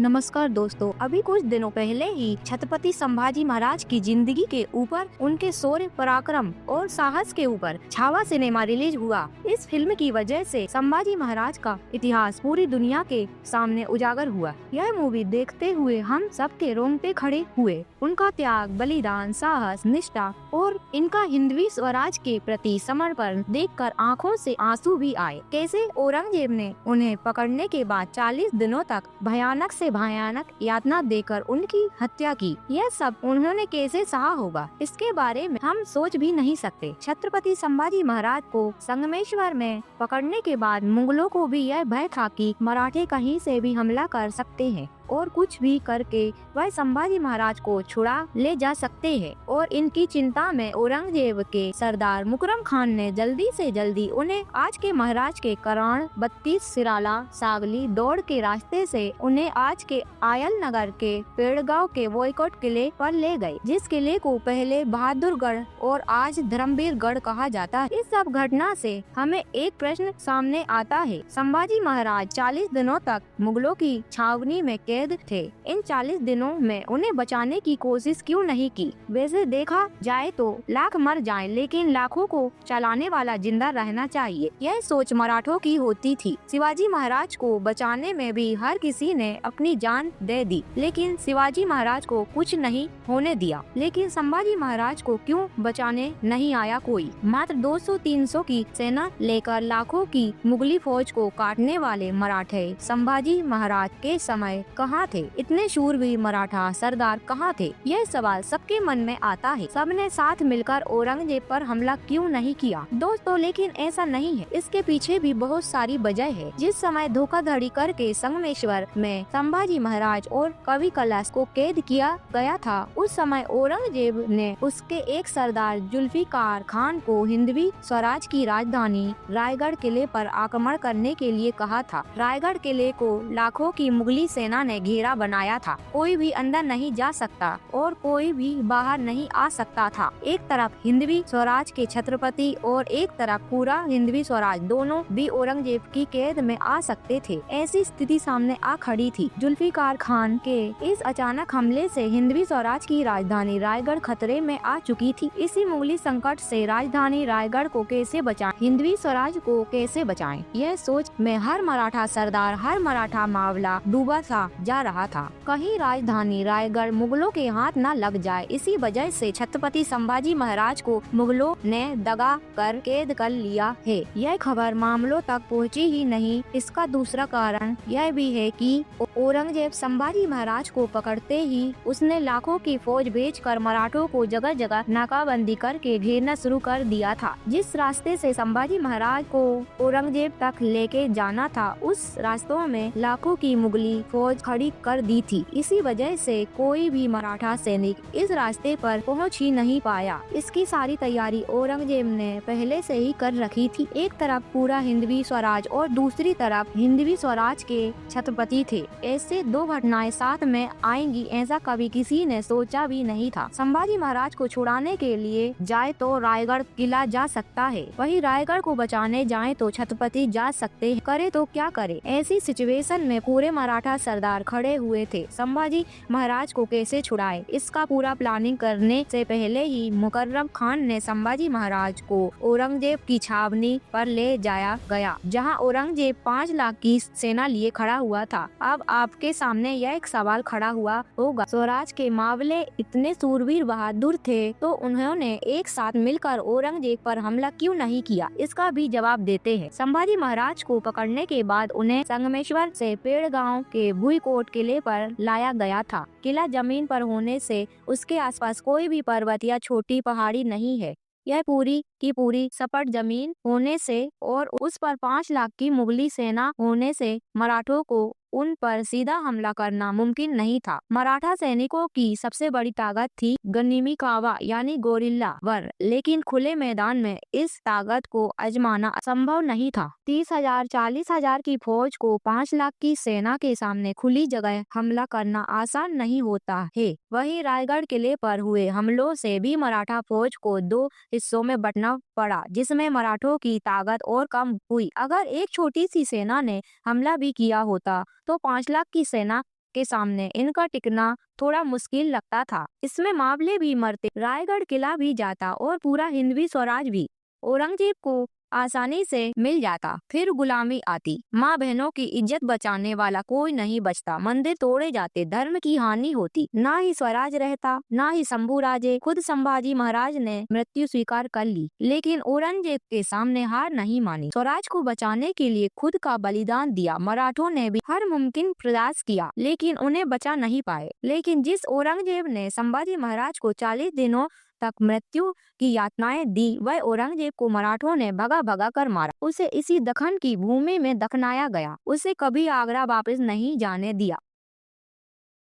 नमस्कार दोस्तों, अभी कुछ दिनों पहले ही छत्रपति संभाजी महाराज की जिंदगी के ऊपर, उनके शौर्य, पराक्रम और साहस के ऊपर छावा सिनेमा रिलीज हुआ। इस फिल्म की वजह से संभाजी महाराज का इतिहास पूरी दुनिया के सामने उजागर हुआ। यह मूवी देखते हुए हम सबके रोंगटे खड़े हुए। उनका त्याग, बलिदान, साहस, निष्ठा और इनका हिंदवी स्वराज के प्रति समर्पण देखकर आंखों से आंसू भी आए। कैसे औरंगजेब ने उन्हें पकड़ने के बाद 40 दिनों तक भयानक से भयानक यातना देकर उनकी हत्या की। यह सब उन्होंने कैसे सहा होगा, इसके बारे में हम सोच भी नहीं सकते। छत्रपति संभाजी महाराज को संगमेश्वर में पकड़ने के बाद मुगलों को भी यह भय था कि मराठे कहीं से भी हमला कर सकते हैं और कुछ भी करके वह संभाजी महाराज को छुड़ा ले जा सकते हैं। और इनकी चिंता में औरंगजेब के सरदार मुकरम खान ने जल्दी से जल्दी उन्हें आज के महाराज के करान, 32 सिराला, सागली, दौड़ के रास्ते से उन्हें आज के आयल नगर के पेड़गांव के बोयकोट किले पर ले गए, जिस किले को पहले बहादुरगढ़ और आज धर्मवीरगढ़ कहा जाता है। इस सब घटना से हमें एक प्रश्न सामने आता है, संभाजी महाराज 40 दिनों तक मुगलों की छावनी में कैद थे। इन 40 दिनों में उन्हें बचाने की कोशिश क्यों नहीं की? वैसे देखा जाए तो लाख मर जाएं, लेकिन लाखों को चलाने वाला जिंदा रहना चाहिए, यह सोच मराठों की होती थी। शिवाजी महाराज को बचाने में भी हर किसी ने अपनी जान दे दी, लेकिन शिवाजी महाराज को कुछ नहीं होने दिया। लेकिन संभाजी महाराज को क्यों बचाने नहीं आया कोई? मात्र 200-300 की सेना लेकर लाखों की मुगली फौज को काटने वाले मराठे संभाजी महाराज के समय कहाँ थे? इतने शूरवीर मराठा सरदार कहाँ थे? यह सवाल सबके मन में आता है। सबने साथ मिलकर औरंगजेब पर हमला क्यों नहीं किया दोस्तों? लेकिन ऐसा नहीं है, इसके पीछे भी बहुत सारी वजह है। जिस समय धोखाधड़ी करके संगमेश्वर में संभाजी महाराज और कवि कलश को कैद किया गया था, उस समय औरंगजेब ने उसके एक सरदार जुल्फिकार खान को हिंदवी स्वराज की राजधानी रायगढ़ किले पर आक्रमण करने के लिए कहा था। रायगढ़ किले को लाखों की मुगली सेना ने घेरा बनाया था। कोई भी अंदर नहीं जा सकता और कोई भी बाहर नहीं आ सकता था। एक तरफ हिंदवी स्वराज के छत्रपति और एक तरफ पूरा हिंदवी स्वराज, दोनों भी औरंगजेब की कैद में आ सकते थे। ऐसी स्थिति सामने आ खड़ी थी। जुल्फिकार खान के इस अचानक हमले से हिंदवी स्वराज की राजधानी रायगढ़ खतरे में आ चुकी थी। इसी मुगली संकट से राजधानी रायगढ़ को कैसे बचाएं, हिंदवी स्वराज को कैसे बचाएं, यह सोच में हर मराठा सरदार, हर मराठा मावला डूबा सा जा रहा था। कहीं राजधानी रायगढ़ मुगलों के हाथ न लग जाए, इसी वजह से छत्रपति संभाजी महाराज को मुगलों ने दगा कर कैद कर लिया है। यह खबर मामलों तक पहुंची ही नहीं। इसका दूसरा कारण यह भी है कि औरंगजेब संभाजी महाराज को पकड़ते ही उसने लाखों की फौज भेजकर मराठों को जगह जगह नाकाबंदी करके घेरना शुरू कर दिया था। जिस रास्ते से संभाजी महाराज को औरंगजेब तक लेके जाना था, उस रास्तों में लाखों की मुगली फौज खड़ी कर दी थी। इसी वजह से कोई भी मराठा सैनिक इस रास्ते पर पहुंच ही नहीं पाया। इसकी सारी तैयारी औरंगजेब ने पहले से ही कर रखी थी। एक तरफ पूरा हिंदवी स्वराज और दूसरी तरफ हिंदवी स्वराज के छत्रपति थे। ऐसे दो घटनाएं साथ में आएंगी, ऐसा कभी किसी ने सोचा भी नहीं था। संभाजी महाराज को छुड़ाने के लिए जाए तो रायगढ़ किला जा सकता है, वही रायगढ़ को बचाने जाए तो छत्रपति जा सकते हैं। करे तो क्या करे? ऐसी सिचुएशन में पूरे मराठा सरदार खड़े हुए थे। संभाजी महाराज को कैसे छुड़ाए, इसका पूरा प्लानिंग करने से पहले ही मुकर्रम खान ने संभाजी महाराज को औरंगजेब की छावनी पर ले जाया गया, जहां औरंगजेब 5 लाख की सेना लिए खड़ा हुआ था। अब आपके सामने यह एक सवाल खड़ा हुआ होगा, स्वराज के मावले इतने सूरवीर बहादुर थे तो उन्होंने एक साथ मिलकर औरंगजेब पर हमला क्यों नहीं किया? इसका भी जवाब देते हैं। संभाजी महाराज को पकड़ने के बाद उन्हें संगमेश्वर से पेड़गांव के भुईकोट किले पर लाया गया था। किला जमीन पर होने से उसके आसपास कोई भी पर्वत या छोटी पहाड़ी नहीं है। यह पूरी की पूरी सपाट जमीन होने से और उस पर 5 लाख की मुगली सेना होने से मराठों को उन पर सीधा हमला करना मुमकिन नहीं था। मराठा सैनिकों की सबसे बड़ी ताकत थी गनिमी कावा यानी गोरिल्ला वर, लेकिन खुले मैदान में इस ताकत को आजमाना संभव नहीं था। 30,000 40,000 की फौज को 5 लाख की सेना के सामने खुली जगह हमला करना आसान नहीं होता है। वहीं रायगढ़ किले पर हुए हमलों से भी मराठा फौज को 2 हिस्सों में बंटना पड़ा, जिसमें मराठों की ताकत और कम हुई। अगर एक छोटी सी सेना ने हमला भी किया होता तो 5 लाख की सेना के सामने इनका टिकना थोड़ा मुश्किल लगता था। इसमें मावले भी मरते, रायगढ़ किला भी जाता और पूरा हिंदवी स्वराज भी औरंगजेब को आसानी से मिल जाता। फिर गुलामी आती, माँ बहनों की इज्जत बचाने वाला कोई नहीं बचता, मंदिर तोड़े जाते, धर्म की हानि होती, ना ही स्वराज रहता ना ही शंभूराजे। खुद संभाजी महाराज ने मृत्यु स्वीकार कर ली, लेकिन औरंगजेब के सामने हार नहीं मानी। स्वराज को बचाने के लिए खुद का बलिदान दिया। मराठों ने भी हर मुमकिन प्रयास किया, लेकिन उन्हें बचा नहीं पाए। लेकिन जिस औरंगजेब ने संभाजी महाराज को 40 दिनों तक मृत्यु की यातनाएं दी, वह औरंगजेब को मराठों ने भगा भगा कर मारा। उसे इसी दक्खन की भूमि में दफनाया गया। उसे कभी आगरा वापस नहीं जाने दिया।